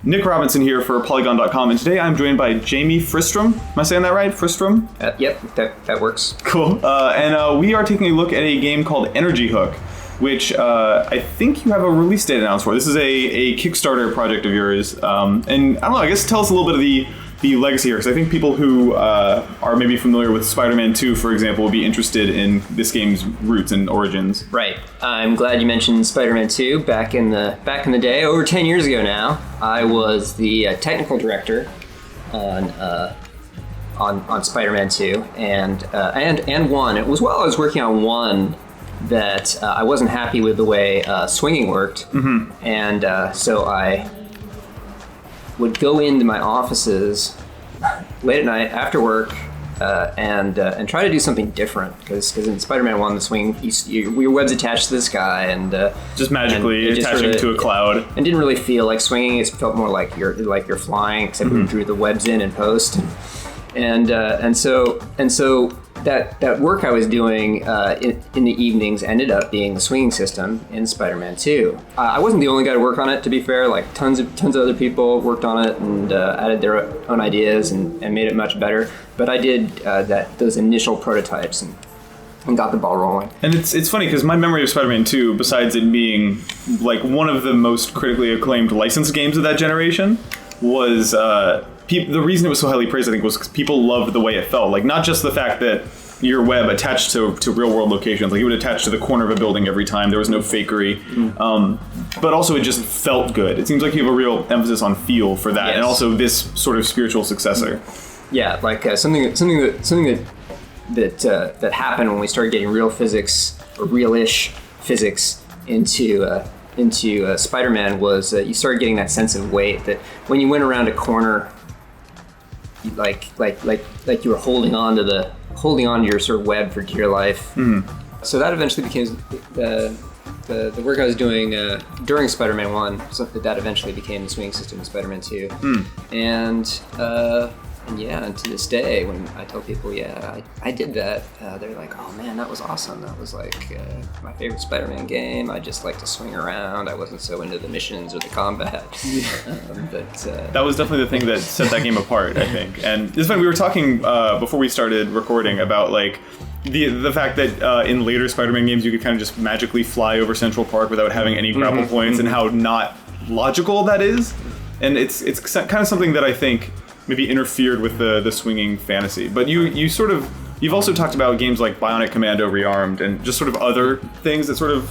Nick Robinson here for Polygon.com, and today I'm joined by Jamie Fristrom. Am I saying that right? Fristrom? Yep, that works. Cool. And we are taking a look at a game called Energy Hook, which I think you have a release date announced for. This is a Kickstarter project of yours. And I don't know, I guess tell us a little bit of the legacy here, because I think people who are maybe familiar with Spider-Man 2, for example, will be interested in this game's roots and origins. Right. I'm glad you mentioned Spider-Man 2. Back in the day, over 10 years ago now, I was the technical director on Spider-Man 2 and 1. It was while I was working on 1 that I wasn't happy with the way swinging worked, and so I would go into my offices late at night after work and try to do something different, because in Spider-Man 1 the swing your web's attached to this guy and just magically attaching to a cloud, and didn't really feel like swinging. It felt more like you're flying, except we drew the webs in post, and so that work I was doing in the evenings ended up being the swinging system in Spider-Man 2. I wasn't the only guy to work on it, to be fair. Like tons of other people worked on it and added their own ideas and made it much better. But I did those initial prototypes and got the ball rolling. And it's funny because my memory of Spider-Man 2, besides it being like one of the most critically acclaimed licensed games of that generation, was the reason it was so highly praised, I think, was because people loved the way it felt. Like, not just the fact that your web attached to real world locations, like it would attach to the corner of a building every time. There was no fakery, but also it just felt good. It seems like you have a real emphasis on feel for that, and also this sort of spiritual successor. Yeah, like something that happened when we started getting real physics or real-ish physics into Spider-Man was you started getting that sense of weight, that when you went around a corner, like you were holding on to your sort of web for dear life. So that eventually became the work I was doing during Spider-Man 1. So that eventually became the swinging system in Spider-Man 2. And to this day, when I tell people, I did that, they're like, oh man, that was awesome. That was like my favorite Spider-Man game. I just like to swing around. I wasn't so into the missions or the combat. But that was definitely the thing that set that game apart, I think. And it's funny, we were talking before we started recording about like the fact that in later Spider-Man games you could kind of just magically fly over Central Park without having any grapple points, and how not logical that is. And it's kind of something that I think maybe interfered with the swinging fantasy. But you've also talked about games like Bionic Commando Rearmed and just sort of other things that sort of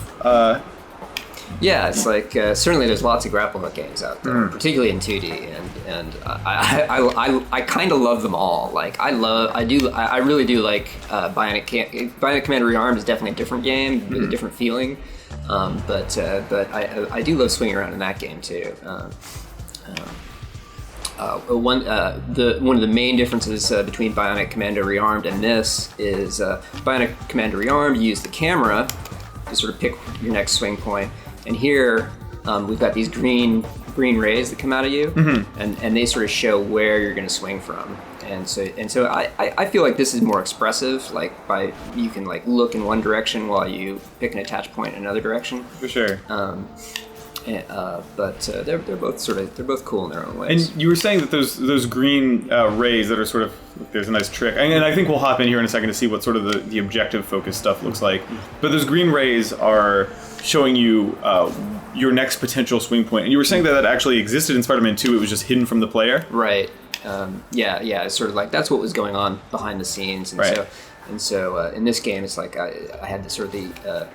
it's like certainly there's lots of grapple hook games out there, particularly in 2D, and I kind of love them all. Like I really do like Bionic Commando Rearmed is definitely a different game with a different feeling, but I do love swinging around in that game too. One of the main differences between Bionic Commando Rearmed and this is Bionic Commando Rearmed, you use the camera to sort of pick your next swing point, and here we've got these green rays that come out of you, and they sort of show where you're going to swing from. And so I feel like this is more expressive. Like you can like look in one direction while you pick an attach point in another direction. For sure. But they're both cool in their own ways. And you were saying that those green rays that are sort of, there's a nice trick, and I think we'll hop in here in a second to see what sort of the objective focus stuff looks like. But those green rays are showing you your next potential swing point. And you were saying that actually existed in Spider-Man 2. It was just hidden from the player. Right. It's sort of like that's what was going on behind the scenes. And so in this game, it's like I had the sort of the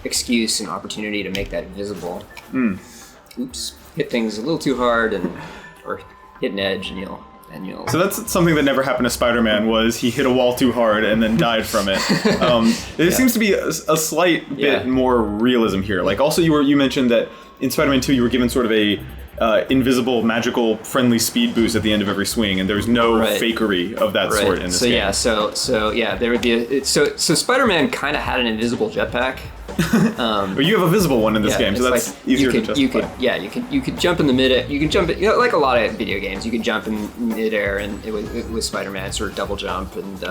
excuse and opportunity to make that visible. Oops, hit things a little too hard or hit an edge and you'll. So that's something that never happened to Spider-Man, was he hit a wall too hard and then died from it. There seems to be a slight bit more realism here. Like also you mentioned that in Spider-Man 2 you were given sort of a invisible, magical, friendly speed boost at the end of every swing, and there's no fakery of that sort in this game. There would be so Spider-Man kind of had an invisible jetpack. But you have a visible one in this game, so that's like easier to justify. You could jump in the mid. You can jump, like a lot of video games. You could jump in midair, and it was Spider-Man sort of double jump, and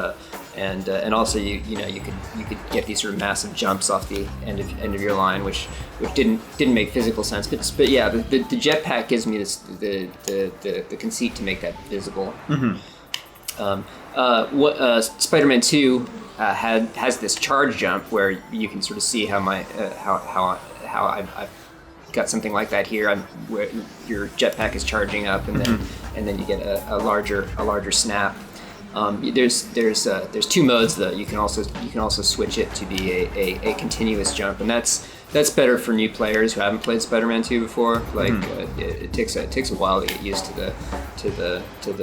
and also you could get these sort of massive jumps off the end of your line, which didn't make physical sense. But yeah, the jetpack gives me the conceit to make that visible. Spider-Man 2 has this charge jump where you can sort of see how I've got something like that here. Where your jetpack is charging up, and then you get a larger snap. There's two modes though. You can also switch it to be a continuous jump, and that's better for new players who haven't played Spider-Man 2 before. Like it takes a while to get used to the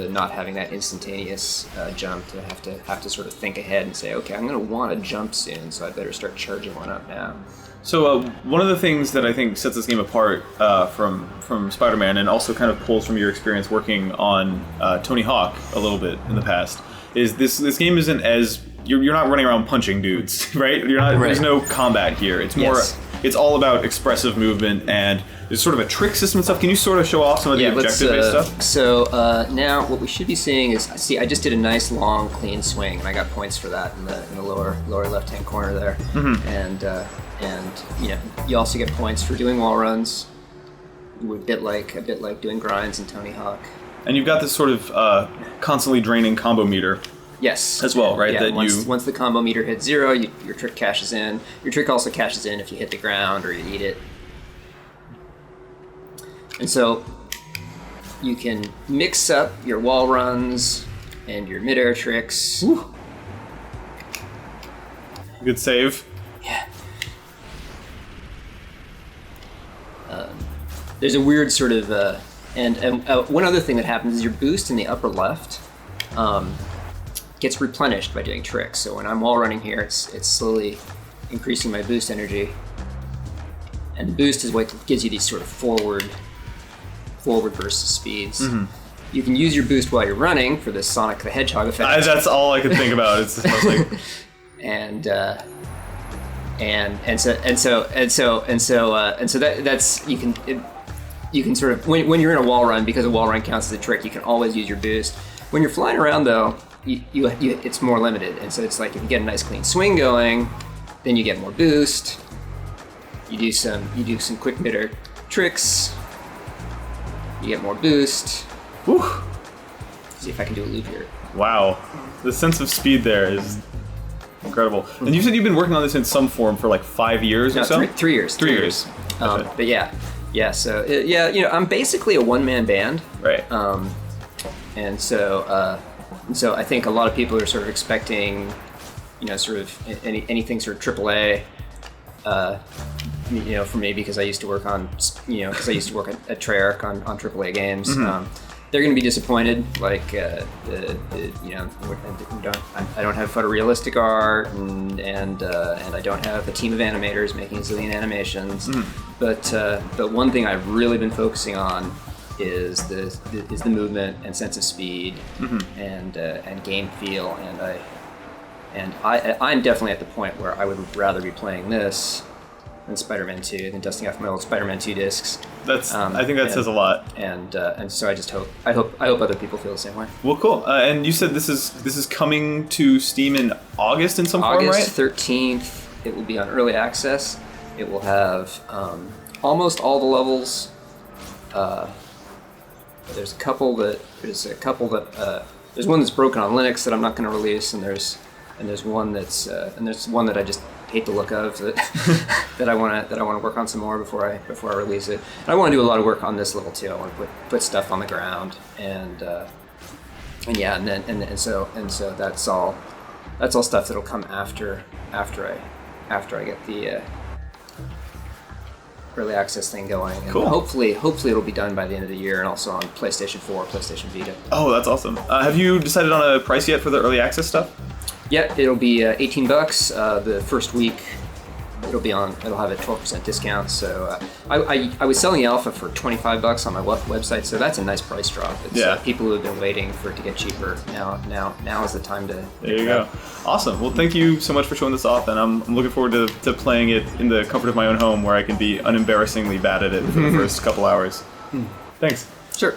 not having that instantaneous jump, to have to sort of think ahead and say, okay, I'm going to want to jump soon, so I better start charging one up now. So one of the things that I think sets this game apart from Spider-Man, and also kind of pulls from your experience working on Tony Hawk a little bit in the past, is this game isn't as you're not running around punching dudes, right? You're not. Right. There's no combat here. It's more. Yes. It's all about expressive movement, and there's sort of a trick system and stuff. Can you sort of show off some of the objective-based stuff? So now what we should be seeing is, I just did a nice long clean swing, and I got points for that in the lower left-hand corner there. And you also get points for doing wall runs, a bit like doing grinds in Tony Hawk. And you've got this sort of constantly draining combo meter. Yes. As well, right? Yeah, that once the combo meter hits 0, your trick cashes in. Your trick also cashes in if you hit the ground or you eat it. And so you can mix up your wall runs and your midair tricks. Woo. Good save. Yeah. There's a weird sort of... and one other thing that happens is your boost in the upper left gets replenished by doing tricks. So when I'm wall running here, it's slowly increasing my boost energy. And boost is what gives you these sort of forward bursts of speeds. You can use your boost while you're running for the Sonic the Hedgehog effect. That's all I could think about. It's like... so that's you can sort of when you're in a wall run, because a wall run counts as a trick, you can always use your boost. When you're flying around though, you it's more limited, and so it's like if you get a nice clean swing going, then you get more boost. You do some quick midair tricks, you get more boost. Whew. See if I can do a loop here. Wow, the sense of speed there is incredible. And you said you've been working on this in some form for like 5 years or so? 3 years. 3 years. But yeah. So I'm basically a one-man band. Right. And so I think a lot of people are sort of expecting, sort of anything sort of AAA. For me, because I used to work on, because I used to work at Treyarch on AAA games. They're going to be disappointed. Like, I don't have photorealistic art, and I don't have a team of animators making a zillion animations. But one thing I've really been focusing on is the movement and sense of speed and game feel, and I'm definitely at the point where I would rather be playing this than Spider-Man 2, than dusting off my old Spider-Man 2 discs. I think that says a lot. And so I hope other people feel the same way. Well, cool. And you said this is coming to Steam in August in some form, right? August 13th. It will be on early access. It will have almost all the levels. There's a couple that there's one that's broken on Linux that I'm not going to release, and there's one that I just hate the look of that that I want to work on some more before I release it. And I want to do a lot of work on this level too. I want to put stuff on the ground, and so that's all stuff that'll come after I get the early access thing going. And cool. Hopefully it'll be done by the end of the year, and also on PlayStation 4, PlayStation Vita. Oh, that's awesome. Have you decided on a price yet for the early access stuff? Yeah, it'll be $18. The first week, it'll have a 12% discount. So I was selling the alpha for $25 on my website, so that's a nice price drop. It's, people who have been waiting for it to get cheaper, now is the time to. There you go. Awesome. Well, thank you so much for showing this off, and I'm looking forward to playing it in the comfort of my own home, where I can be unembarrassingly bad at it for the first couple hours. Thanks. Sure.